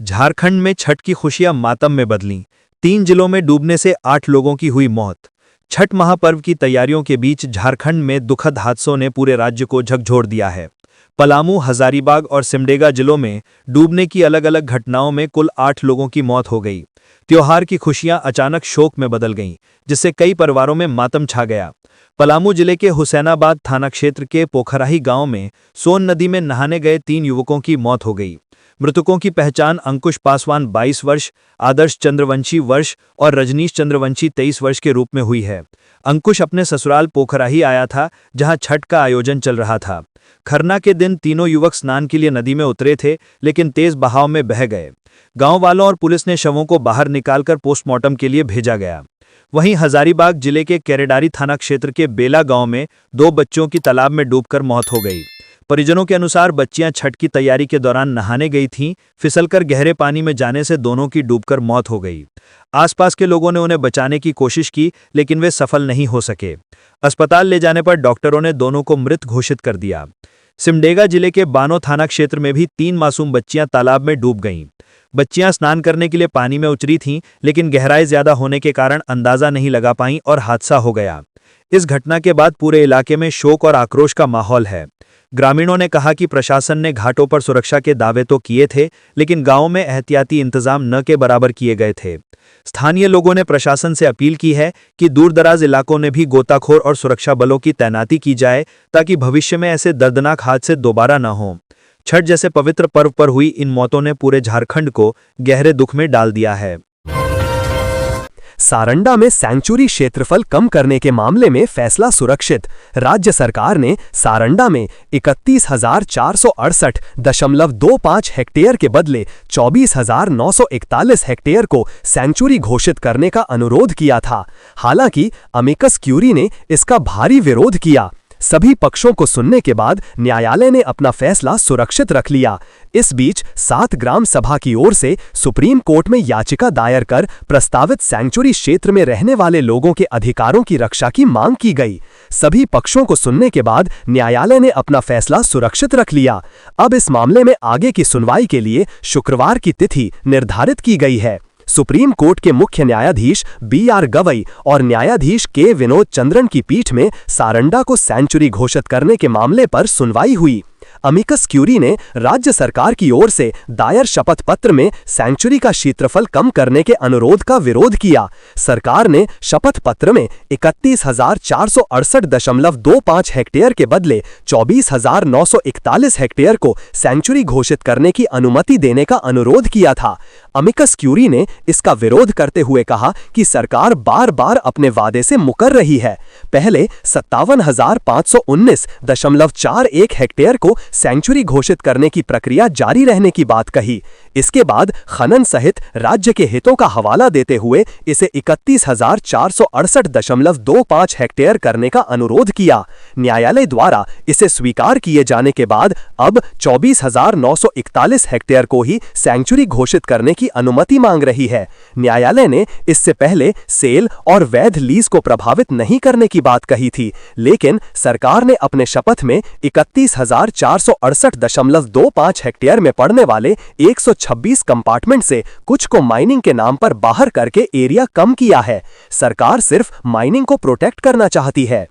झारखंड में छठ की खुशियां मातम में बदलीं। 3 जिलों में डूबने से 8 लोगों की हुई मौत। छठ महापर्व की तैयारियों के बीच झारखंड में दुखद हादसों ने पूरे राज्य को झकझोर दिया है। पलामू, हजारीबाग और सिमडेगा जिलों में डूबने की अलग अलग घटनाओं में कुल 8 लोगों की मौत हो गई। त्योहार की खुशियां अचानक शोक में बदल गईं, जिससे कई परिवारों में मातम छा गया। पलामू जिले के हुसैनाबाद थाना क्षेत्र के पोखराही गांव में सोन नदी में नहाने गए 3 युवकों की मौत हो गई। मृतकों की पहचान अंकुश पासवान 22 वर्ष, आदर्श चंद्रवंशी वर्ष और रजनीश चंद्रवंशी 23 वर्ष के रूप में हुई है। अंकुश अपने ससुराल पोखराही आया था, जहां छठ का आयोजन चल रहा था। खरना के दिन तीनों युवक स्नान के लिए नदी में उतरे थे, लेकिन तेज बहाव में बह गए। गांव वालों और पुलिस ने शवों को बाहर निकालकर पोस्टमार्टम के लिए भेजा गया। वहीं हजारीबाग जिले के केरेडारी थाना क्षेत्र के बेला गांव में 2 बच्चों की तालाब में डूबकर मौत हो गई। परिजनों के अनुसार बच्चियां छठ की तैयारी के दौरान नहाने गई थीं, फिसलकर गहरे पानी में जाने से दोनों की डूबकर मौत हो गई। आसपास के लोगों ने उन्हें बचाने की कोशिश की, लेकिन वे सफल नहीं हो सके। अस्पताल ले जाने पर डॉक्टरों ने दोनों को मृत घोषित कर दिया। सिमडेगा जिले के बानो थाना क्षेत्र में भी 3 मासूम बच्चियां तालाब में डूब गईं। बच्चियां स्नान करने के लिए पानी में उतरी थीं, लेकिन गहराई ज्यादा होने के कारण अंदाजा नहीं लगा पाईं और हादसा हो गया। इस घटना के बाद पूरे इलाके में शोक और आक्रोश का माहौल है। ग्रामीणों ने कहा कि प्रशासन ने घाटों पर सुरक्षा के दावे तो किए थे, लेकिन गांवों में एहतियाती इंतजाम न के बराबर किए गए थे। स्थानीय लोगों ने प्रशासन से अपील की है कि दूरदराज इलाकों में भी गोताखोर और सुरक्षा बलों की तैनाती की जाए, ताकि भविष्य में ऐसे दर्दनाक हादसे दोबारा न हों। छठ जैसे पवित्र पर्व पर हुई इन मौतों ने पूरे झारखंड को गहरे दुख में डाल दिया है। सारंडा में सैंक्चुरी क्षेत्रफल कम करने के मामले में फैसला सुरक्षित। राज्य सरकार ने सारंडा में 31,468.25 हेक्टेयर के बदले 24,941 हेक्टेयर को सैंक्चुरी घोषित करने का अनुरोध किया था। हालांकि अमिकस क्यूरी ने इसका भारी विरोध किया। सभी पक्षों को सुनने के बाद न्यायालय ने अपना फैसला सुरक्षित रख लिया। इस बीच 7 ग्राम सभा की ओर से सुप्रीम कोर्ट में याचिका दायर कर प्रस्तावित सैंक्चुरी क्षेत्र में रहने वाले लोगों के अधिकारों की रक्षा की मांग की गई। सभी पक्षों को सुनने के बाद न्यायालय ने अपना फैसला सुरक्षित रख लिया। अब इस मामले में आगे की सुनवाई के लिए शुक्रवार की तिथि निर्धारित की गई है। सुप्रीम कोर्ट के मुख्य न्यायाधीश BR गवई और न्यायाधीश K विनोद चंद्रन की पीठ में सारंडा को सैंक्चुरी घोषित करने के मामले पर सुनवाई हुई। अमिकस क्यूरी ने राज्य सरकार की ओर से दायर शपथ पत्र में सैंक्चुरी का क्षेत्रफल कम करने के अनुरोध का विरोध किया। सरकार ने शपथ पत्र में 31,468.25 हेक्टेयर के बदले 24,941 हेक्टेयर को सैंक्चुरी घोषित करने की अनुमति देने का अनुरोध किया था। अमिकस क्यूरी ने इसका विरोध करते हुए कहा कि सरकार बार बार अपने वादे से मुकर रही है। पहले 57,519.41 हेक्टेयर को सैंक्चुरी घोषित करने की प्रक्रिया जारी रहने की बात कही। इसके बाद खनन सहित राज्य के हितों का हवाला देते हुए इसे 31,468.25 हेक्टेयर करने का अनुरोध किया। न्यायालय द्वारा इसे स्वीकार किए जाने के बाद अब 24,941 हेक्टेयर को ही सैंक्चुरी घोषित करने की अनुमति मांग रही है। न्यायालय ने इससे पहले सेल और वैध लीज को प्रभावित नहीं करने की बात कही थी, लेकिन सरकार ने अपने शपथ में 31,468.25 हेक्टेयर में पड़ने वाले 126 कंपार्टमेंट से कुछ को माइनिंग के नाम पर बाहर करके एरिया कम किया है। सरकार सिर्फ माइनिंग को प्रोटेक्ट करना चाहती है।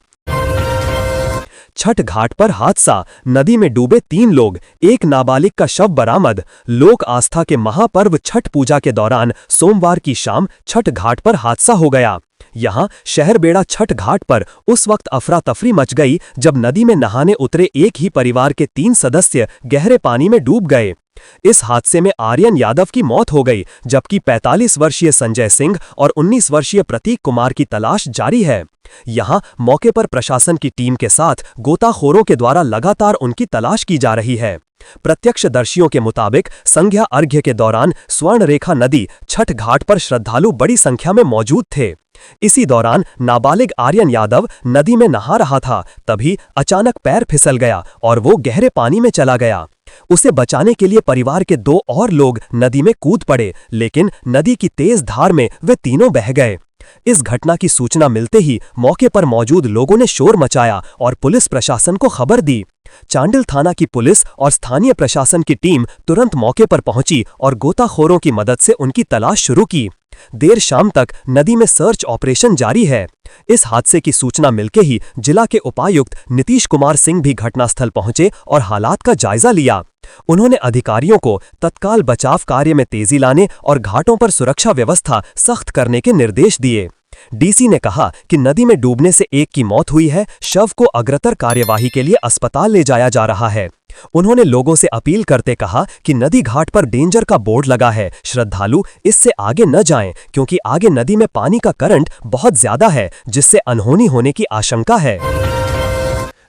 छठ घाट पर हादसा, नदी में डूबे 3 लोग, एक नाबालिग का शव बरामद। लोक आस्था के महापर्व छठ पूजा के दौरान सोमवार की शाम छठ घाट पर हादसा हो गया। यहां शहरबेड़ा छठ घाट पर उस वक्त अफरा तफरी मच गई जब नदी में नहाने उतरे एक ही परिवार के 3 सदस्य गहरे पानी में डूब गए। इस हादसे में आर्यन यादव की मौत हो गई, जबकि 45 वर्षीय संजय सिंह और 19 वर्षीय प्रतीक कुमार की तलाश जारी है। यहां मौके पर प्रशासन की टीम के साथ गोताखोरों के द्वारा लगातार उनकी तलाश की जा रही है। प्रत्यक्षदर्शियों के मुताबिक संध्या अर्घ्य के दौरान स्वर्ण रेखा नदी छठ घाट पर श्रद्धालु बड़ी संख्या में मौजूद थे। इसी दौरान नाबालिग आर्यन यादव नदी में नहा रहा था, तभी अचानक पैर फिसल गया और वो गहरे पानी में चला गया। उसे बचाने के लिए परिवार के 2 और लोग नदी में कूद पड़े, लेकिन नदी की तेज धार में वे तीनों बह गए। इस घटना की सूचना मिलते ही मौके पर मौजूद लोगों ने शोर मचाया और पुलिस प्रशासन को खबर दी। चांडिल थाना की पुलिस और स्थानीय प्रशासन की टीम तुरंत मौके पर पहुंची और गोताखोरों की मदद से उनकी तलाश शुरू की। देर शाम तक नदी में सर्च ऑपरेशन जारी है। इस हादसे की सूचना मिलते ही जिला के उपायुक्त नीतीश कुमार सिंह भी घटनास्थल पहुंचे और हालात का जायजा लिया। उन्होंने अधिकारियों को तत्काल बचाव कार्य में तेजी लाने और घाटों पर सुरक्षा व्यवस्था सख्त करने के निर्देश दिए। डीसी ने कहा कि नदी में डूबने से एक की मौत हुई है, शव को अग्रतर कार्यवाही के लिए अस्पताल ले जाया जा रहा है। उन्होंने लोगों से अपील करते कहा कि नदी घाट पर डेंजर का बोर्ड लगा है, श्रद्धालु इससे आगे न जाएं क्योंकि आगे नदी में पानी का करंट बहुत ज्यादा है जिससे अनहोनी होने की आशंका है।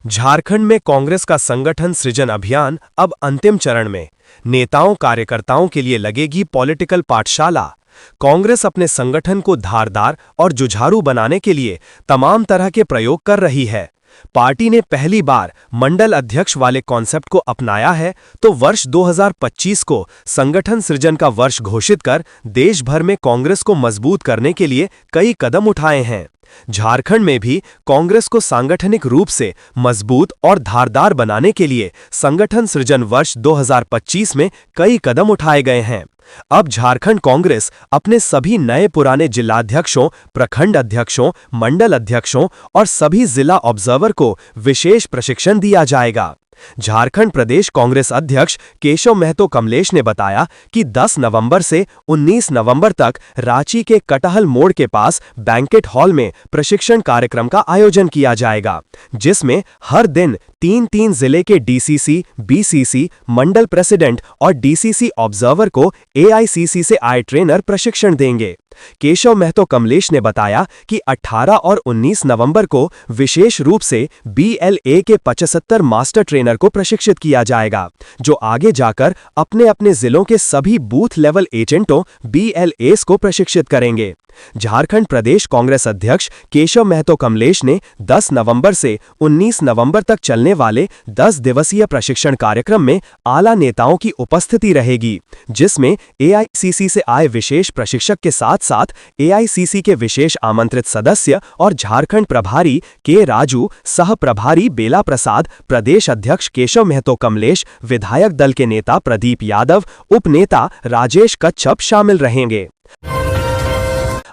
झारखंड में कांग्रेस का संगठन सृजन अभियान अब अंतिम चरण में। नेताओं कार्यकर्ताओं के लिए लगेगी पॉलिटिकल पाठशाला। कांग्रेस अपने संगठन को धारदार और जुझारू बनाने के लिए तमाम तरह के प्रयोग कर रही है। पार्टी ने पहली बार मंडल अध्यक्ष वाले कॉन्सेप्ट को अपनाया है, तो वर्ष 2025 को संगठन सृजन का वर्ष घोषित कर देश भर में कांग्रेस को मजबूत करने के लिए कई कदम उठाए हैं। झारखंड में भी कांग्रेस को सांगठनिक रूप से मजबूत और धारदार बनाने के लिए संगठन सृजन वर्ष 2025 में कई कदम उठाए गए हैं। अब झारखंड कांग्रेस अपने सभी नए पुराने जिलाध्यक्षों, प्रखंड अध्यक्षों, मंडल अध्यक्षों और सभी जिला ऑब्जर्वर को विशेष प्रशिक्षण दिया जाएगा। झारखंड प्रदेश कांग्रेस अध्यक्ष केशव महतो कमलेश ने बताया कि 10 नवंबर से 19 नवंबर तक रांची के कटहल मोड़ के पास बैंकेट हॉल में प्रशिक्षण कार्यक्रम का आयोजन किया जाएगा, जिसमें हर दिन 3-3 जिले के डीसीसी, बीसीसी, मंडल प्रेसिडेंट और डीसीसी ऑब्जर्वर को एआईसीसी से आए ट्रेनर प्रशिक्षण देंगे। केशव महतो कमलेश ने बताया कि 18 और 19 नवंबर को विशेष रूप से बीएलए के 75 मास्टर ट्रेनर को प्रशिक्षित किया जाएगा, जो आगे जाकर अपने अपने जिलों के सभी बूथ लेवल एजेंटों बीएलएस को प्रशिक्षित करेंगे। झारखंड प्रदेश कांग्रेस अध्यक्ष केशव महतो कमलेश ने 10 नवंबर से 19 नवंबर तक चलने वाले 10 दिवसीय प्रशिक्षण कार्यक्रम में आला नेताओं की उपस्थिति रहेगी, जिसमें एआईसीसी से आए विशेष प्रशिक्षक के साथ साथ एआईसीसी के विशेष आमंत्रित सदस्य और झारखंड प्रभारी के राजू, सह प्रभारी बेला प्रसाद, प्रदेश अध्यक्ष केशव महतो कमलेश, विधायक दल के नेता प्रदीप यादव, उप नेता राजेश कच्छप शामिल रहेंगे।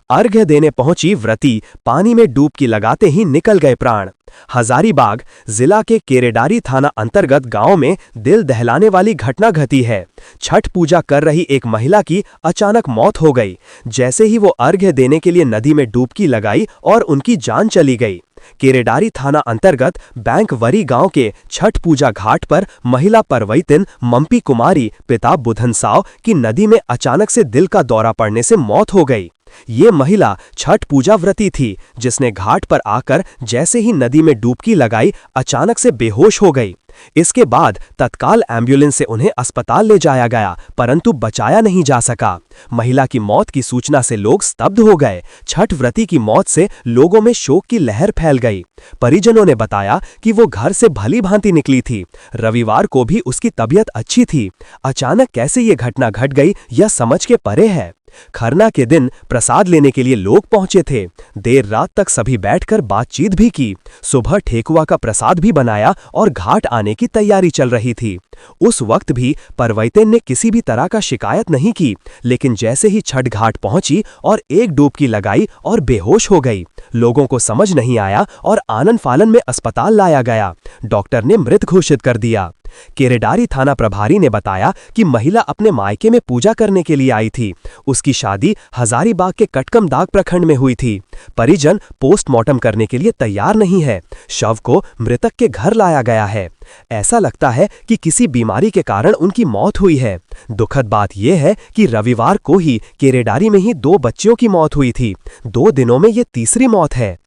अर्घ्य देने पहुंची व्रती पानी में डुबकी लगाते ही निकल गए प्राण। हजारीबाग जिला के केरेडारी थाना अंतर्गत गांव में दिल दहलाने वाली घटना घटी है। छठ पूजा कर रही एक महिला की अचानक मौत हो गई, जैसे ही वो अर्घ्य देने के लिए नदी में डुबकी लगाई और उनकी जान चली गई। केरेडारी थाना अंतर्गत बैंकवरी गांव के छठ पूजा घाट पर महिला परवैतिन मम्पी कुमारी पिता बुधन साव की नदी में अचानक से दिल का दौरा पड़ने से मौत हो गई। ये महिला छठ पूजा व्रती थी, जिसने घाट पर आकर जैसे ही नदी में डुबकी लगाई अचानक से बेहोश हो गई। इसके बाद तत्काल एम्बुलेंस से उन्हें अस्पताल ले जाया गया, परंतु बचाया नहीं जा सका। महिला की मौत की सूचना से लोग स्तब्ध हो गए। छठ व्रती की मौत से लोगों में शोक की लहर फैल गई। परिजनों ने बताया कि वो घर से भली भांति निकली थी। रविवार को भी उसकी तबीयत अच्छी थी। अचानक कैसे ये घटना घट गई, यह समझ के परे है। खरना के दिन प्रसाद लेने के लिए लोग पहुंचे थे। देर रात तक सभी बैठकर बातचीत भी की। सुबह ठेकुआ का प्रसाद भी बनाया और घाट आने की तैयारी चल रही थी। उस वक्त भी परवैतिन ने किसी भी तरह का शिकायत नहीं की, लेकिन जैसे ही छठ घाट पहुंची और एक डुबकी लगाई और बेहोश हो गई। लोगों को समझ नहीं आया और आनन फालन में अस्पताल लाया गया। डॉक्टर ने मृत घोषित कर दिया। केरेडारी थाना प्रभारी ने बताया कि महिला अपने मायके में पूजा करने के लिए आई थी। उसकी शादी हजारीबाग के कटकमदाग प्रखंड में हुई थी। परिजन पोस्टमार्टम करने के लिए तैयार नहीं है। शव को मृतक के घर लाया गया है। ऐसा लगता है कि किसी बीमारी के कारण उनकी मौत हुई है। दुखद बात यह है कि रविवार को ही केरेडारी में ही 2 बच्चियों की मौत हुई थी। 2 दिनों में ये तीसरी मौत है।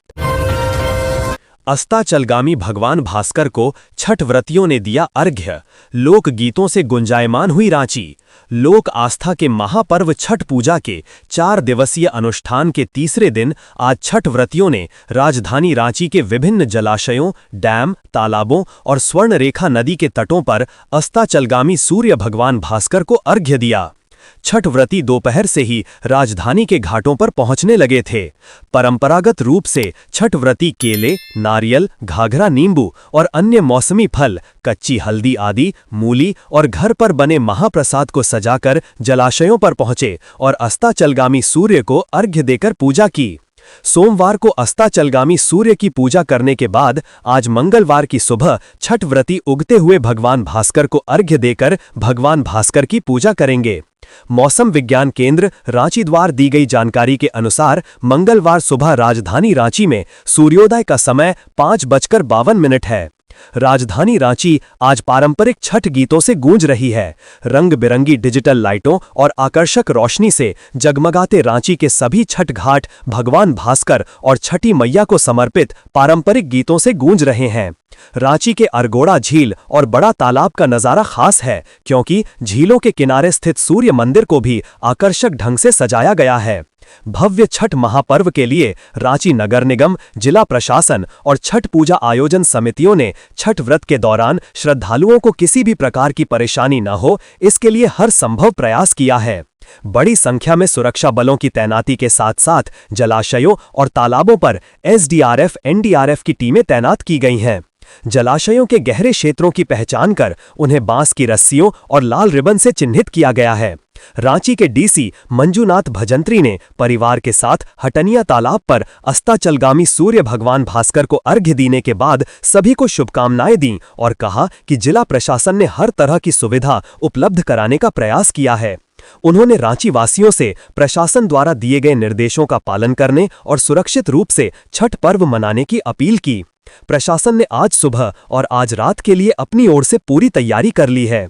अस्ताचलगामी भगवान भास्कर को छठ व्रतियों ने दिया अर्घ्य। लोक गीतों से गुंजायमान हुई रांची। लोक आस्था के महापर्व छठ पूजा के 4 दिवसीय अनुष्ठान के तीसरे दिन आज छठ व्रतियों ने राजधानी रांची के विभिन्न जलाशयों, डैम, तालाबों और स्वर्ण रेखा नदी के तटों पर अस्ताचलगामी सूर्य भगवान भास्कर को अर्घ्य दिया। छठ व्रती दोपहर से ही राजधानी के घाटों पर पहुंचने लगे थे। परंपरागत रूप से छठ व्रती केले, नारियल, घाघरा नींबू और अन्य मौसमी फल, कच्ची हल्दी आदि, मूली और घर पर बने महाप्रसाद को सजाकर जलाशयों पर पहुंचे और अस्ताचलगामी सूर्य को अर्घ्य देकर पूजा की। सोमवार को अस्ताचलगामी सूर्य की पूजा करने के बाद आज मंगलवार की सुबह छठ व्रती उगते हुए भगवान भास्कर को अर्घ्य देकर भगवान भास्कर की पूजा करेंगे। मौसम विज्ञान केंद्र रांची द्वारा दी गई जानकारी के अनुसार मंगलवार सुबह राजधानी रांची में सूर्योदय का समय 5:52 है। राजधानी रांची आज पारंपरिक छठ गीतों से गूंज रही है। रंग बिरंगी डिजिटल लाइटों और आकर्षक रोशनी से जगमगाते रांची के सभी छठ घाट भगवान भास्कर और छठी मैया को समर्पित पारंपरिक गीतों से गूंज रहे हैं। रांची के अरगोड़ा झील और बड़ा तालाब का नजारा खास है, क्योंकि झीलों के किनारे स्थित सूर्य मंदिर को भी आकर्षक ढंग से सजाया गया है। भव्य छठ महापर्व के लिए रांची नगर निगम, जिला प्रशासन और छठ पूजा आयोजन समितियों ने छठ व्रत के दौरान श्रद्धालुओं को किसी भी प्रकार की परेशानी न हो, इसके लिए हर संभव प्रयास किया है। बड़ी संख्या में सुरक्षा बलों की तैनाती के साथ साथ जलाशयों और तालाबों पर एसडीआरएफ, एनडीआरएफ की टीमें तैनात की गई हैं। जलाशयों के गहरे क्षेत्रों की पहचान कर उन्हें बांस की रस्सियों और लाल रिबन से चिन्हित किया गया है। रांची के डीसी मंजूनाथ भजंत्री ने परिवार के साथ हटनिया तालाब पर अस्ताचलगामी सूर्य भगवान भास्कर को अर्घ्य देने के बाद सभी को शुभकामनाएं दी और कहा कि जिला प्रशासन ने हर तरह की सुविधा उपलब्ध कराने का प्रयास किया है। उन्होंने रांची वासियों से प्रशासन द्वारा दिए गए निर्देशों का पालन करने और सुरक्षित रूप से छठ पर्व मनाने की अपील की। प्रशासन ने आज सुबह और आज रात के लिए अपनी ओर से पूरी तैयारी कर ली है।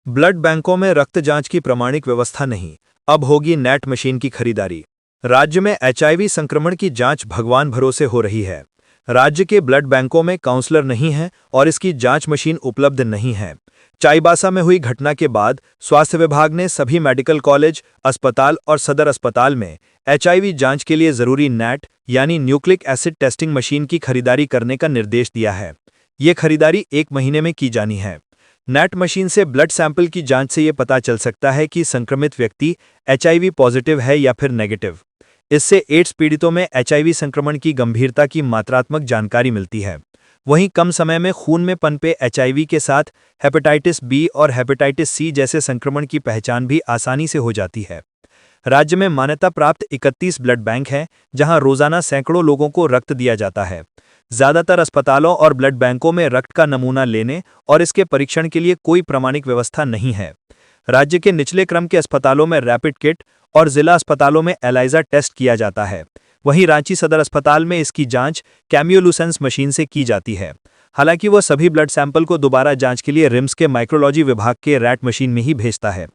ब्लड बैंकों में रक्त जांच की प्रामाणिक व्यवस्था नहीं, अब होगी नैट मशीन की खरीदारी। राज्य में एचआईवी संक्रमण की जांच भगवान भरोसे हो रही है। राज्य के ब्लड बैंकों में काउंसलर नहीं है और इसकी जांच मशीन उपलब्ध नहीं है। चाईबासा में हुई घटना के बाद स्वास्थ्य विभाग ने सभी मेडिकल कॉलेज, अस्पताल और सदर अस्पताल में एचआईवी जांच के लिए जरूरी नैट यानी न्यूक्लिक एसिड टेस्टिंग मशीन की खरीदारी करने का निर्देश दिया है। ये खरीदारी 1 महीने में की जानी है। नैट मशीन से ब्लड सैंपल की जांच से ये पता चल सकता है कि संक्रमित व्यक्ति एचआईवी पॉजिटिव है या फिर नेगेटिव। इससे एड्स पीड़ितों में एचआईवी संक्रमण की गंभीरता की मात्रात्मक जानकारी मिलती है। वहीं कम समय में खून में पनपे एचआईवी के साथ हेपेटाइटिस बी और हेपेटाइटिस सी जैसे संक्रमण की पहचान भी आसानी से हो जाती है। राज्य में मान्यता प्राप्त 31 ब्लड बैंक हैं, जहां रोजाना सैकड़ों लोगों को रक्त दिया जाता है। ज्यादातर अस्पतालों और ब्लड बैंकों में रक्त का नमूना लेने और इसके परीक्षण के लिए कोई प्रामाणिक व्यवस्था नहीं है। राज्य के निचले क्रम के अस्पतालों में रैपिड किट और जिला अस्पतालों में एलाइजा टेस्ट किया जाता है। वहीं रांची सदर अस्पताल में इसकी जांच कैम्योलुसेंस मशीन से की जाती है। हालांकि वह सभी ब्लड सैंपल को दोबारा जांच के लिए रिम्स के माइक्रोलॉजी विभाग के रैट मशीन में ही भेजता है।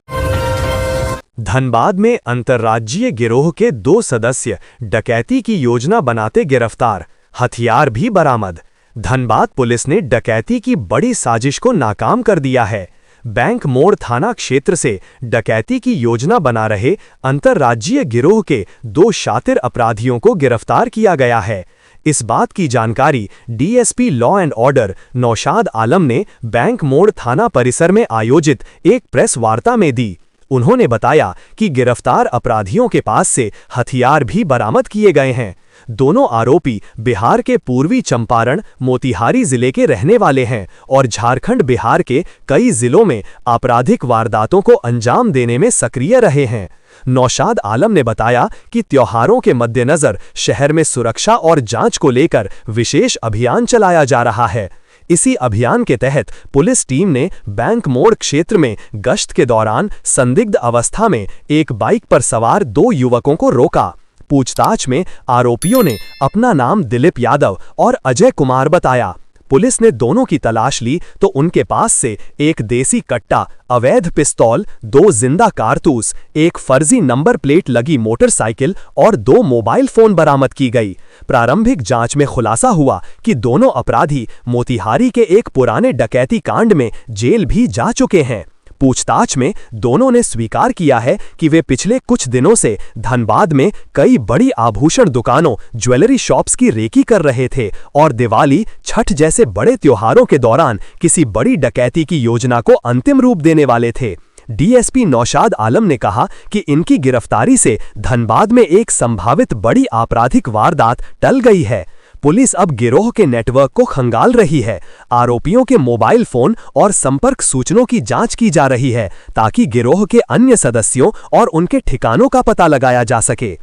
धनबाद में अंतर्राज्यीय गिरोह के 2 सदस्य डकैती की योजना बनाते गिरफ्तार, हथियार भी बरामद। धनबाद पुलिस ने डकैती की बड़ी साजिश को नाकाम कर दिया है। बैंक मोड़ थाना क्षेत्र से डकैती की योजना बना रहे अंतर्राज्यीय गिरोह के 2 शातिर अपराधियों को गिरफ्तार किया गया है। इस बात की जानकारी DSP law and order Naushad Alam ने बैंक मोड़ थाना परिसर में आयोजित एक प्रेस वार्ता में दी। उन्होंने बताया कि गिरफ्तार अपराधियों के पास से हथियार भी बरामद किए गए हैं। दोनों आरोपी बिहार के पूर्वी चंपारण, मोतिहारी जिले के रहने वाले हैं और झारखंड, बिहार के कई जिलों में आपराधिक वारदातों को अंजाम देने में सक्रिय रहे हैं। नौशाद आलम ने बताया कि त्योहारों के मद्देनजर शहर में सुरक्षा और जांच को लेकर विशेष अभियान चलाया जा रहा है। इसी अभियान के तहत पुलिस टीम ने बैंक मोड़ क्षेत्र में गश्त के दौरान संदिग्ध अवस्था में एक बाइक पर सवार 2 युवकों को रोका। पूछताछ में आरोपियों ने अपना नाम दिलीप यादव और अजय कुमार बताया। पुलिस ने दोनों की तलाश ली तो उनके पास से एक देसी कट्टा, अवैध पिस्तौल, 2 जिंदा कारतूस, एक फर्जी नंबर प्लेट लगी मोटरसाइकिल और 2 मोबाइल फोन बरामद की गई। प्रारंभिक जांच में खुलासा हुआ कि दोनों अपराधी मोतिहारी के एक पुराने डकैती कांड में जेल भी जा चुके हैं। पूछताछ में दोनों ने स्वीकार किया है कि वे पिछले कुछ दिनों से धनबाद में कई बड़ी आभूषण दुकानों, ज्वेलरी शॉप्स की रेकी कर रहे थे और दिवाली, छठ जैसे बड़े त्योहारों के दौरान किसी बड़ी डकैती की योजना को अंतिम रूप देने वाले थे। डीएसपी नौशाद आलम ने कहा कि इनकी गिरफ्तारी से धनबाद में एक संभावित बड़ी आपराधिक वारदात टल गई है। पुलिस अब गिरोह के नेटवर्क को खंगाल रही है। आरोपियों के मोबाइल फोन और संपर्क सूचनों की जांच की जा रही है ताकि गिरोह के अन्य सदस्यों और उनके ठिकानों का पता लगाया जा सके।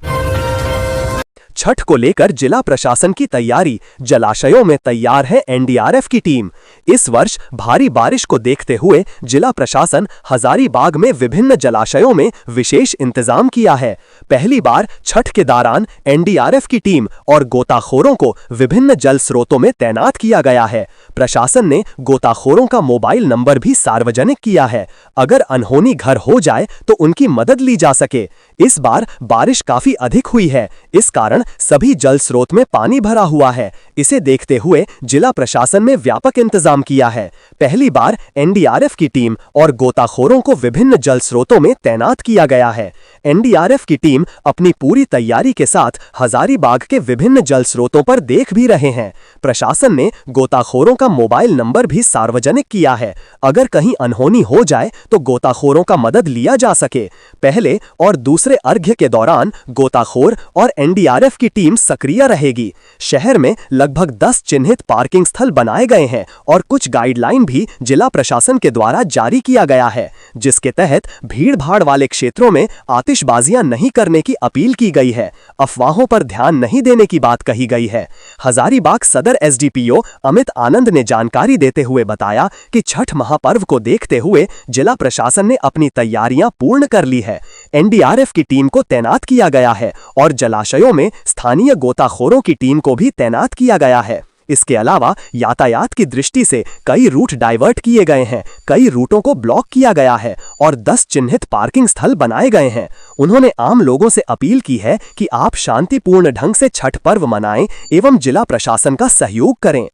छठ को लेकर जिला प्रशासन की तैयारी, जलाशयों में तैयार है एनडीआरएफ की टीम। इस वर्ष भारी बारिश को देखते हुए जिला प्रशासन हजारीबाग में विभिन्न जलाशयों में विशेष इंतजाम किया है। पहली बार छठ के दौरान एनडीआरएफ की टीम और गोताखोरों को विभिन्न जल स्रोतों में तैनात किया गया है। प्रशासन ने गोताखोरों का मोबाइल नंबर भी सार्वजनिक किया है, अगर अनहोनी घर हो जाए तो उनकी मदद ली जा सके। इस बार बारिश काफी अधिक हुई है, इस कारण सभी जल स्रोत में पानी भरा हुआ है। इसे देखते हुए जिला प्रशासन ने व्यापक इंतजाम किया है। पहली बार एनडीआरएफ की टीम और गोताखोरों को विभिन्न जल स्रोतों में तैनात किया गया है। एनडीआरएफ की टीम अपनी पूरी तैयारी के साथ हजारीबाग के विभिन्न जल स्रोतों पर देख भी रहे हैं। प्रशासन ने गोताखोरों का मोबाइल नंबर भी सार्वजनिक किया है, अगर कहीं अनहोनी हो जाए तो गोताखोरों का मदद लिया जा सके। पहले और दूसरे अर्घ्य के दौरान गोताखोर और एनडीआरएफ की टीम सक्रिय रहेगी। शहर में लगभग 10 चिन्हित पार्किंग स्थल बनाए गए हैं और कुछ गाइडलाइन भी जिला प्रशासन के द्वारा जारी किया गया है, जिसके तहत भीड़-भाड़ वाले क्षेत्रों में आतिशबाजियां नहीं करने की अपील की गई है। अफवाहों पर ध्यान नहीं देने की बात कही गई है। हजारीबाग सदर एसडीपीओ अमित आनंद ने जानकारी देते हुए बताया कि छठ महापर्व को देखते हुए जिला प्रशासन ने अपनी तैयारियां पूर्ण कर ली है। एनडीआरएफ की टीम को तैनात किया गया है और जलाशयों में स्थानीय गोताखोरों की टीम को भी तैनात किया गया है। इसके अलावा यातायात की दृष्टि से कई रूट डाइवर्ट किए गए हैं, कई रूटों को ब्लॉक किया गया है और 10 चिन्हित पार्किंग स्थल बनाए गए हैं। उन्होंने आम लोगों से अपील की है कि आप शांतिपूर्ण ढंग से छठ पर्व मनाएं एवं जिला प्रशासन का सहयोग करें।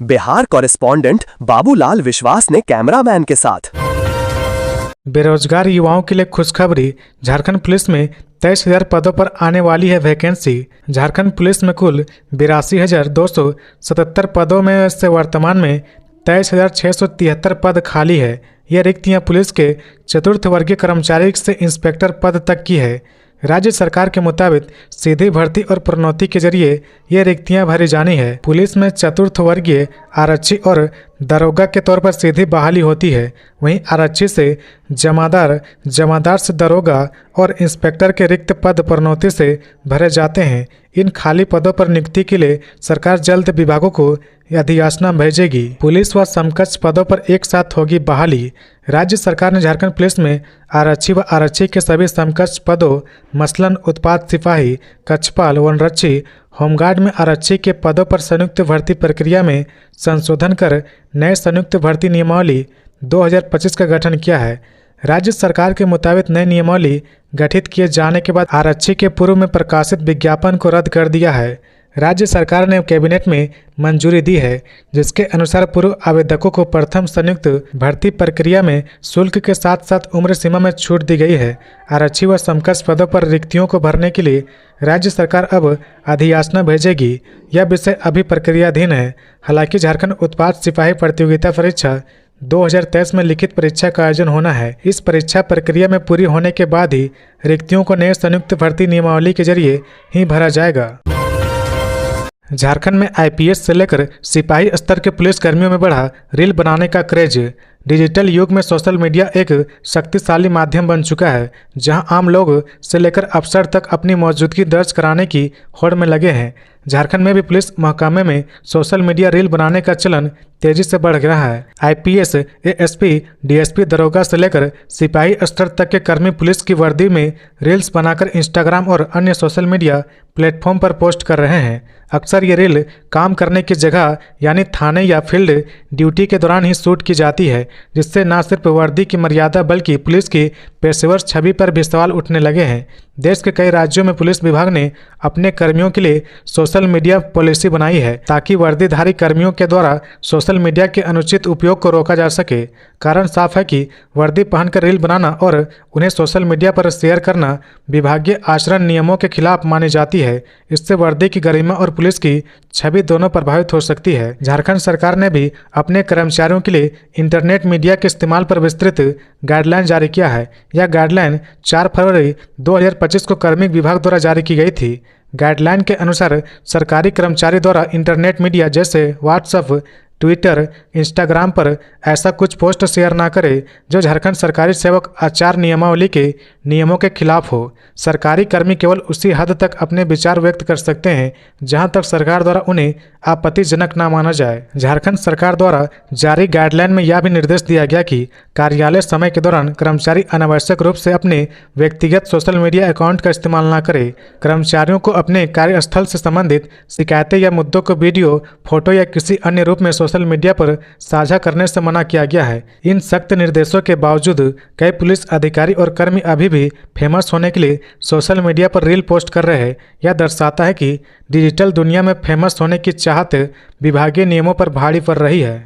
बिहार कॉरेस्पॉन्डेंट बाबूलाल विश्वास ने कैमरामैन के साथ। बेरोजगार युवाओं के लिए खुशखबरी, झारखंड पुलिस में 23,000 पदों पर आने वाली है वैकेंसी। झारखंड पुलिस में कुल 82,277 पदों में से वर्तमान में 23,673 पद खाली है। यह रिक्तियां पुलिस के चतुर्थ वर्गीय कर्मचारी से इंस्पेक्टर पद तक की है। राज्य सरकार के मुताबिक सीधी भर्ती और प्रोन्नति के जरिए ये रिक्तियां भरी जानी है। पुलिस में चतुर्थ वर्गीय आरक्षी और दरोगा के तौर पर सीधी बहाली होती है। वहीं आरक्षी से जमादार, जमादार से दरोगा और इंस्पेक्टर के रिक्त पद प्रोन्नति से भरे जाते हैं। इन खाली पदों पर नियुक्ति के लिए सरकार जल्द विभागों को अधियाचना भेजेगी। पुलिस व समकक्ष पदों पर एक साथ होगी बहाली। राज्य सरकार ने झारखंड पुलिस में आरक्षी व आरक्षी के सभी समकक्ष पदों मसलन उत्पाद सिपाही, कक्षपाल, वनरक्षी, होमगार्ड में आरक्षी के पदों पर संयुक्त भर्ती प्रक्रिया में संशोधन कर नए संयुक्त भर्ती नियमावली 2025 का गठन किया है। राज्य सरकार के मुताबिक नई नियमावली गठित किए जाने के बाद आरक्षी के पूर्व में प्रकाशित विज्ञापन को रद्द कर दिया है। राज्य सरकार ने कैबिनेट में मंजूरी दी है, जिसके अनुसार पूर्व आवेदकों को प्रथम संयुक्त भर्ती प्रक्रिया में शुल्क के साथ साथ उम्र सीमा में छूट दी गई है। आरक्षी व समकक्ष पदों पर रिक्तियों को भरने के लिए राज्य सरकार अब अधियाचना भेजेगी। यह विषय अभी प्रक्रियाधीन है। हालांकि झारखंड उत्पाद सिपाही प्रतियोगिता परीक्षा 2023 में लिखित परीक्षा का आयोजन होना है। इस परीक्षा प्रक्रिया में पूरी होने के बाद ही रिक्तियों को नए संयुक्त भर्ती नियमावली के जरिए ही भरा जाएगा। झारखंड में आईपीएस से लेकर सिपाही स्तर के पुलिस कर्मियों में बढ़ा रील बनाने का क्रेज। डिजिटल युग में सोशल मीडिया एक शक्तिशाली माध्यम बन चुका है, जहां आम लोग से लेकर अफसर तक अपनी मौजूदगी दर्ज कराने की होड़ में लगे हैं। झारखंड में भी पुलिस महकमे में सोशल मीडिया रील बनाने का चलन तेजी से बढ़ रहा है। आईपीएस, एएसपी, डीएसपी, दरोगा से लेकर सिपाही स्तर तक के कर्मी पुलिस की वर्दी में रील्स बनाकर इंस्टाग्राम और अन्य सोशल मीडिया प्लेटफॉर्म पर पोस्ट कर रहे हैं। अक्सर ये रील काम करने की जगह यानी थाने या फील्ड ड्यूटी के दौरान ही शूट की जाती है, जिससे न सिर्फ वर्दी की मर्यादा बल्कि पुलिस की पेशेवर छवि पर भी सवाल उठने लगे हैं। देश के कई राज्यों में पुलिस विभाग ने अपने कर्मियों के लिए सोशल सोशल मीडिया पॉलिसी बनाई है ताकि वर्दीधारी कर्मियों के द्वारा सोशल मीडिया के अनुचित उपयोग को रोका जा सके। कारण साफ है कि वर्दी पहनकर रील बनाना और उन्हें सोशल मीडिया पर शेयर करना विभागीय आचरण नियमों के खिलाफ मानी जाती है। इससे वर्दी की गरिमा और पुलिस की छवि दोनों प्रभावित हो सकती है। झारखंड सरकार ने भी अपने कर्मचारियों के लिए इंटरनेट मीडिया के इस्तेमाल पर विस्तृत गाइडलाइन जारी किया है। यह गाइडलाइन 4 फरवरी 2025 को कार्मिक विभाग द्वारा जारी की गई थी। गाइडलाइन के अनुसार सरकारी कर्मचारी द्वारा इंटरनेट मीडिया जैसे व्हाट्सएप, ट्विटर, इंस्टाग्राम पर ऐसा कुछ पोस्ट शेयर ना करे जो झारखंड सरकारी सेवक आचार नियमावली के नियमों के खिलाफ हो। सरकारी कर्मी केवल उसी हद तक अपने विचार व्यक्त कर सकते हैं जहां तक सरकार द्वारा उन्हें आपत्तिजनक ना माना जाए। झारखंड सरकार द्वारा जारी गाइडलाइन में यह भी निर्देश दिया गया कि कार्यालय समय के दौरान कर्मचारी अनावश्यक रूप से अपने व्यक्तिगत सोशल मीडिया अकाउंट का इस्तेमाल न करें। कर्मचारियों को अपने कार्यस्थल से संबंधित शिकायतें या मुद्दों को वीडियो, फोटो या किसी अन्य रूप में सोशल मीडिया पर साझा करने से मना किया गया है। इन सख्त निर्देशों के बावजूद कई पुलिस अधिकारी और कर्मी अभी भी फेमस होने के लिए सोशल मीडिया पर रील पोस्ट कर रहे हैं। यह दर्शाता है कि डिजिटल दुनिया में फेमस होने की चाहत विभागीय नियमों पर भारी पड़ रही है।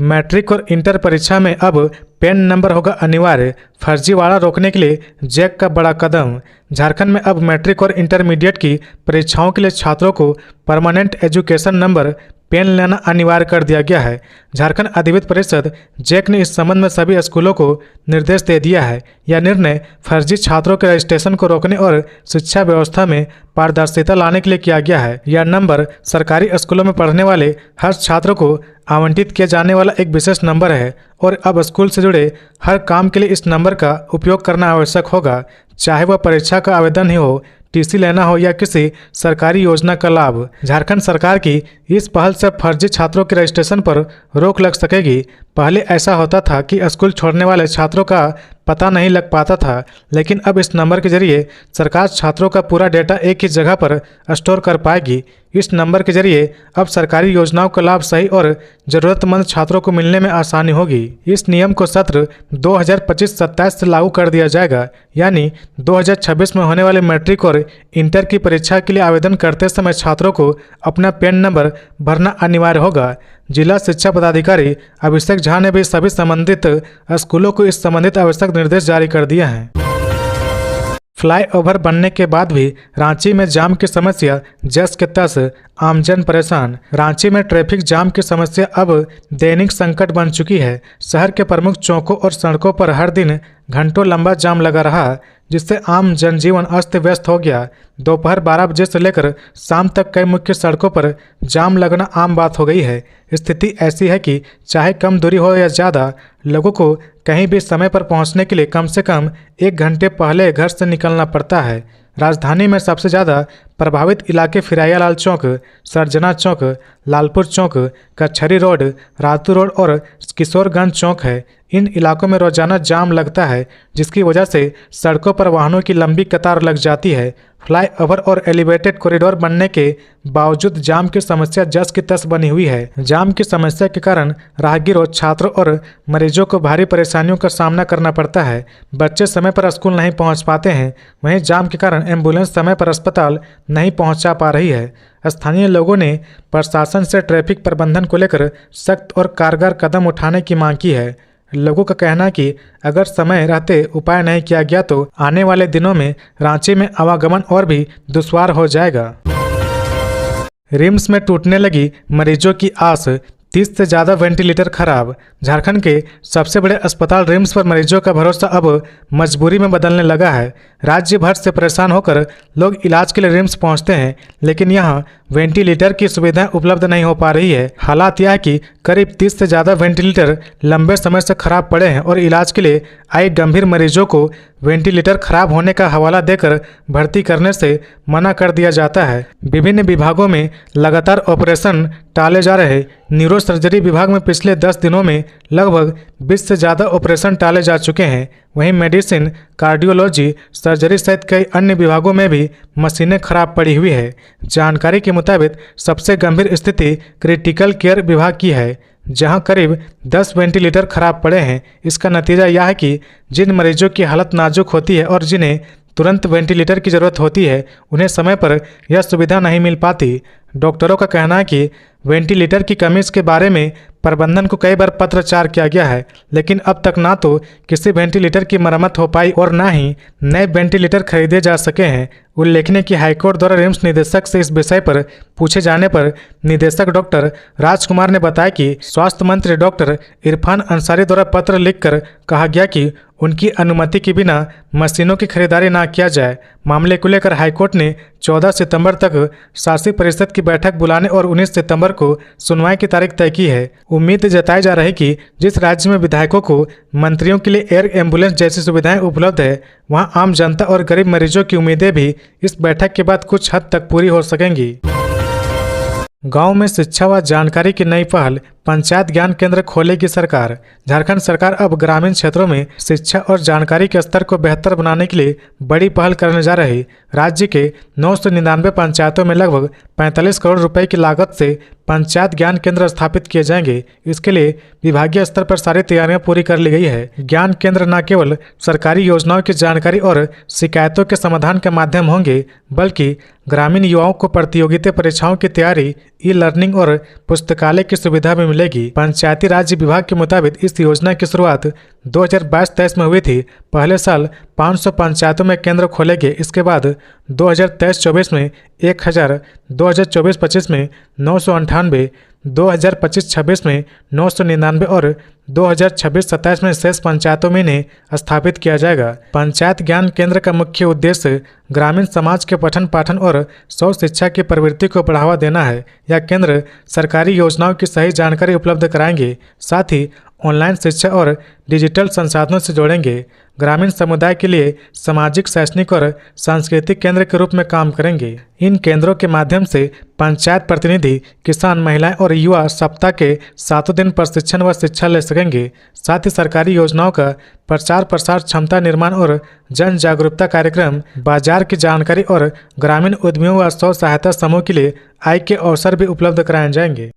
मैट्रिक और इंटर परीक्षा में अब पैन नंबर होगा अनिवार्य, फर्जीवाड़ा रोकने के लिए जैक का बड़ा कदम। झारखंड में अब मैट्रिक और इंटरमीडिएट की परीक्षाओं के लिए छात्रों को परमानेंट एजुकेशन नंबर पेन लेना अनिवार्य कर दिया गया है। झारखंड अधिविद्य परिषद जैक ने इस संबंध में सभी स्कूलों को निर्देश दे दिया है। यह निर्णय फर्जी छात्रों के रजिस्ट्रेशन को रोकने और शिक्षा व्यवस्था में पारदर्शिता लाने के लिए किया गया है। यह नंबर सरकारी स्कूलों में पढ़ने वाले हर छात्र को आवंटित किया जाने वाला एक विशेष नंबर है और अब स्कूल से जुड़े हर काम के लिए इस नंबर का उपयोग करना आवश्यक होगा, चाहे वह परीक्षा का आवेदन ही हो, टीसी लेना हो या किसी सरकारी योजना का लाभ। झारखंड सरकार की इस पहल से फर्जी छात्रों के रजिस्ट्रेशन पर रोक लग सकेगी। पहले ऐसा होता था कि स्कूल छोड़ने वाले छात्रों का पता नहीं लग पाता था, लेकिन अब इस नंबर के जरिए सरकार छात्रों का पूरा डेटा एक ही जगह पर स्टोर कर पाएगी। इस नंबर के जरिए अब सरकारी योजनाओं का लाभ सही और जरूरतमंद छात्रों को मिलने में आसानी होगी। इस नियम को सत्र 2025-27 से लागू कर दिया जाएगा, यानी 2026 में होने वाले मैट्रिक और इंटर की परीक्षा के लिए आवेदन करते समय छात्रों को अपना पैन नंबर भरना अनिवार्य होगा। जिला शिक्षा पदाधिकारी अभिषेक झा ने भी सभी संबंधित स्कूलों को इस संबंधित आवश्यक निर्देश जारी कर दिए हैं। फ्लाईओवर बनने के बाद भी रांची में जाम की समस्या जस के तस, आमजन परेशान। रांची में ट्रैफिक जाम की समस्या अब दैनिक संकट बन चुकी है। शहर के प्रमुख चौकों और सड़कों पर हर दिन घंटों लंबा जाम लगा रहा, जिससे आम जनजीवन अस्त व्यस्त हो गया। दोपहर 12 बजे से लेकर शाम तक कई मुख्य सड़कों पर जाम लगना आम बात हो गई है। स्थिति ऐसी है कि चाहे कम दूरी हो या ज़्यादा, लोगों को कहीं भी समय पर पहुंचने के लिए कम से कम 1 घंटे पहले घर से निकलना पड़ता है। राजधानी में सबसे ज़्यादा प्रभावित इलाके फिरायालाल चौक, सरजना चौक, लालपुर चौक, कचहरी रोड, रातू रोड और किशोरगंज चौक है। इन इलाकों में रोजाना जाम लगता है, जिसकी वजह से सड़कों पर वाहनों की लंबी कतार लग जाती है। फ्लाईओवर और एलिवेटेड कॉरिडोर बनने के बावजूद जाम की समस्या जस की तस बनी हुई है। जाम की समस्या के कारण राहगीरों, छात्रों और मरीजों को भारी परेशानियों का सामना करना पड़ता है। बच्चे समय पर स्कूल नहीं पहुंच पाते हैं, वहीं जाम के कारण एम्बुलेंस समय पर अस्पताल नहीं पहुंचा पा रही है। स्थानीय लोगों ने प्रशासन से ट्रैफिक प्रबंधन को लेकर सख्त और कारगर कदम उठाने की मांग की है। लोगों का कहना है कि अगर समय रहते उपाय नहीं किया गया तो आने वाले दिनों में रांची में आवागमन और भी दुश्वार हो जाएगा। रिम्स में टूटने लगी मरीजों की आस, 30 से ज़्यादा वेंटिलेटर खराब। झारखंड के सबसे बड़े अस्पताल रिम्स पर मरीजों का भरोसा अब मजबूरी में बदलने लगा है। राज्य भर से परेशान होकर लोग इलाज के लिए रिम्स पहुंचते हैं, लेकिन यहां वेंटिलेटर की सुविधाएं उपलब्ध नहीं हो पा रही है। हालात यह है कि करीब 30 से ज़्यादा वेंटिलेटर लंबे समय से खराब पड़े हैं और इलाज के लिए आए गंभीर मरीजों को वेंटिलेटर खराब होने का हवाला देकर भर्ती करने से मना कर दिया जाता है। विभिन्न विभागों में लगातार ऑपरेशन टाले जा रहे। न्यूरो सर्जरी विभाग में पिछले 10 दिनों में लगभग 20 से ज़्यादा ऑपरेशन टाले जा चुके हैं। वहीं मेडिसिन, कार्डियोलॉजी, सर्जरी सहित कई अन्य विभागों में भी मशीनें खराब पड़ी हुई है। जानकारी के मुताबिक सबसे गंभीर स्थिति क्रिटिकल केयर विभाग की है, जहां करीब 10 वेंटिलेटर खराब पड़े हैं। इसका नतीजा यह है कि जिन मरीजों की हालत नाजुक होती है और जिन्हें तुरंत वेंटिलेटर की ज़रूरत होती है, उन्हें समय पर यह सुविधा नहीं मिल पाती। डॉक्टरों का कहना है कि वेंटिलेटर की कमी के बारे में प्रबंधन को कई बार पत्राचार किया गया है, लेकिन अब तक ना तो किसी वेंटिलेटर की मरम्मत हो पाई और ना ही नए वेंटिलेटर खरीदे जा सके हैं। उल्लेखनीय कि हाईकोर्ट द्वारा रिम्स निदेशक से इस विषय पर पूछे जाने पर निदेशक डॉक्टर राजकुमार ने बताया कि स्वास्थ्य मंत्री डॉक्टर इरफान अंसारी द्वारा पत्र लिखकर कहा गया कि उनकी अनुमति के बिना मशीनों की खरीदारी ना किया जाए। मामले को लेकर हाईकोर्ट ने 14 सितंबर तक शासी परिषद की बैठक बुलाने और 19 सितंबर को सुनवाई की तारीख तय की है। उम्मीद जताई जा रही है कि जिस राज्य में विधायकों को मंत्रियों के लिए एयर एम्बुलेंस जैसी सुविधाएं उपलब्ध है, वहां आम जनता और गरीब मरीजों की उम्मीदें भी इस बैठक के बाद कुछ हद तक पूरी हो सकेंगी। गांव में शिक्षा व जानकारी की नई पहल, पंचायत ज्ञान केंद्र खोलेगी सरकार। झारखंड सरकार अब ग्रामीण क्षेत्रों में शिक्षा और जानकारी के स्तर को बेहतर बनाने के लिए बड़ी पहल करने जा रही। राज्य के 999 पंचायतों में लगभग 45 करोड़ रुपए की लागत से पंचायत ज्ञान केंद्र स्थापित किए जाएंगे। इसके लिए विभागीय स्तर पर सारी तैयारियां पूरी कर ली गई है। ज्ञान केंद्र न केवल सरकारी योजनाओं की जानकारी और शिकायतों के समाधान के माध्यम होंगे, बल्कि ग्रामीण युवाओं को प्रतियोगिता परीक्षाओं की तैयारी, ई लर्निंग और पुस्तकालय की सुविधा भी मिलेगी। पंचायती राज विभाग के मुताबिक इस योजना की शुरुआत 2022-23 में हुई थी। पहले साल 500 पंचायतों में केंद्र खोले गए। इसके बाद 2023-24 में 1000, 2024-25 में 998, 2025-26 में 999 और 2026-27 में शेष पंचायतों में इन्हें स्थापित किया जाएगा। पंचायत ज्ञान केंद्र का मुख्य उद्देश्य ग्रामीण समाज के पठन पाठन और स्व शिक्षा की प्रवृत्ति को बढ़ावा देना है। यह केंद्र सरकारी योजनाओं की सही जानकारी उपलब्ध कराएंगे, साथ ही ऑनलाइन शिक्षा और डिजिटल संसाधनों से जोड़ेंगे। ग्रामीण समुदाय के लिए सामाजिक, शैक्षणिक और सांस्कृतिक केंद्र के रूप में काम करेंगे। इन केंद्रों के माध्यम से पंचायत प्रतिनिधि, किसान, महिलाएं और युवा सप्ताह के 7 दिन प्रशिक्षण व शिक्षा ले सकेंगे। साथ ही सरकारी योजनाओं का प्रचार प्रसार, क्षमता निर्माण और जन जागरूकता कार्यक्रम, बाजार की जानकारी और ग्रामीण उद्यमियों व स्व सहायता समूह के लिए आय के अवसर भी उपलब्ध कराए जाएंगे।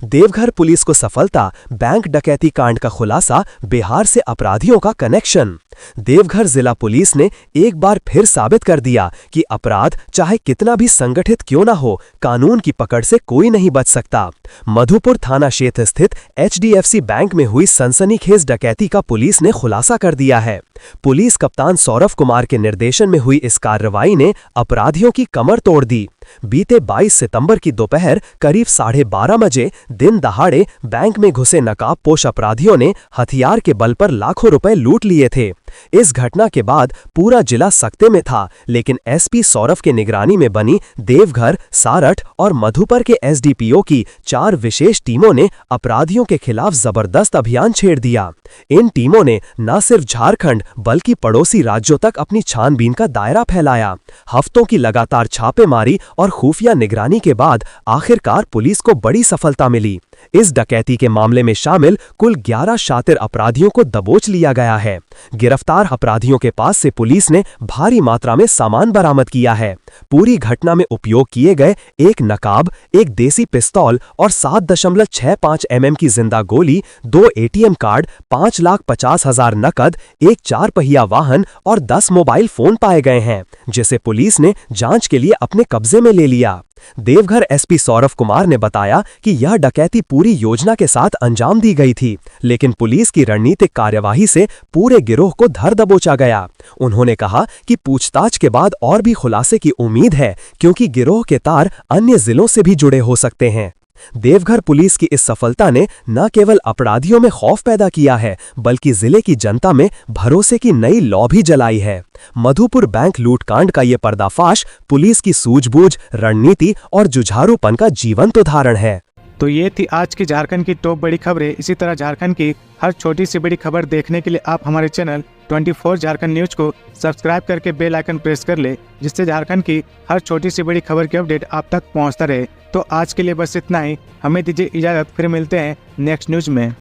देवघर पुलिस को सफलता, बैंक डकैती कांड का खुलासा, बिहार से अपराधियों का कनेक्शन। देवघर जिला पुलिस ने एक बार फिर साबित कर दिया कि अपराध चाहे कितना भी संगठित क्यों ना हो, कानून की पकड़ से कोई नहीं बच सकता। मधुपुर थाना क्षेत्र स्थित HDFC बैंक में हुई सनसनीखेज डकैती का पुलिस ने खुलासा कर दिया है। पुलिस कप्तान सौरभ कुमार के निर्देशन में हुई इस कार्रवाई ने अपराधियों की कमर तोड़ दी। बीते 22 सितंबर की दोपहर करीब 12:30 बजे दिन दहाड़े बैंक में घुसे नकाबपोश अपराधियों ने हथियार के बल पर लाखों रुपए लूट लिए थे। इस घटना के बाद पूरा जिला सख्ते में था, लेकिन SP सौरभ के निगरानी में बनी देवघर, सारठ और मधुपुर के SDPO की 4 विशेष टीमों ने अपराधियों के खिलाफ जबरदस्त अभियान छेड़ दिया। इन टीमों ने न सिर्फ झारखंड बल्कि पड़ोसी राज्यों तक अपनी छानबीन का दायरा फैलाया। हफ्तों की लगातार छापेमारी और खुफिया निगरानी के बाद आखिरकार पुलिस को बड़ी सफलता मिली। इस डकैती के मामले में शामिल कुल 11 शातिर अपराधियों को दबोच लिया गया है। गिरफ्तार अपराधियों के पास से पुलिस ने भारी मात्रा में सामान बरामद किया है। पूरी घटना में उपयोग किए गए एक नकाब, एक देसी पिस्तौल और 7.65 mm की जिंदा गोली, 2 ATM कार्ड, 5,50,000 नकद, एक 4 पहिया वाहन और 10 मोबाइल फोन पाए गए हैं, जिसे पुलिस ने जांच के लिए अपने कब्जे में ले लिया। देवघर SP सौरभ कुमार ने बताया कि यह डकैती पूरी योजना के साथ अंजाम दी गई थी, लेकिन पुलिस की रणनीतिक कार्यवाही से पूरे गिरोह को धर दबोचा गया। उन्होंने कहा कि पूछताछ के बाद और भी खुलासे की उम्मीद है, क्योंकि गिरोह के तार अन्य जिलों से भी जुड़े हो सकते हैं। देवघर पुलिस की इस सफलता ने न केवल अपराधियों में खौफ पैदा किया है, बल्कि जिले की जनता में भरोसे की नई लौ भी जलाई है। मधुपुर बैंक लूटकांड का ये पर्दाफाश पुलिस की सूझबूझ, रणनीति और जुझारूपन का जीवंत उदाहरण है। तो ये थी आज की झारखंड की टॉप बड़ी खबरें। इसी तरह झारखंड की हर छोटी सी बड़ी खबर देखने के लिए आप हमारे चैनल 24 झारखंड न्यूज को सब्सक्राइब करके बेल आइकन प्रेस कर ले, जिससे झारखंड की हर छोटी सी बड़ी खबर की अपडेट आप तक पहुंचता रहे। तो आज के लिए बस इतना ही, हमें दीजिए इजाजत, फिर मिलते हैं नेक्स्ट न्यूज में।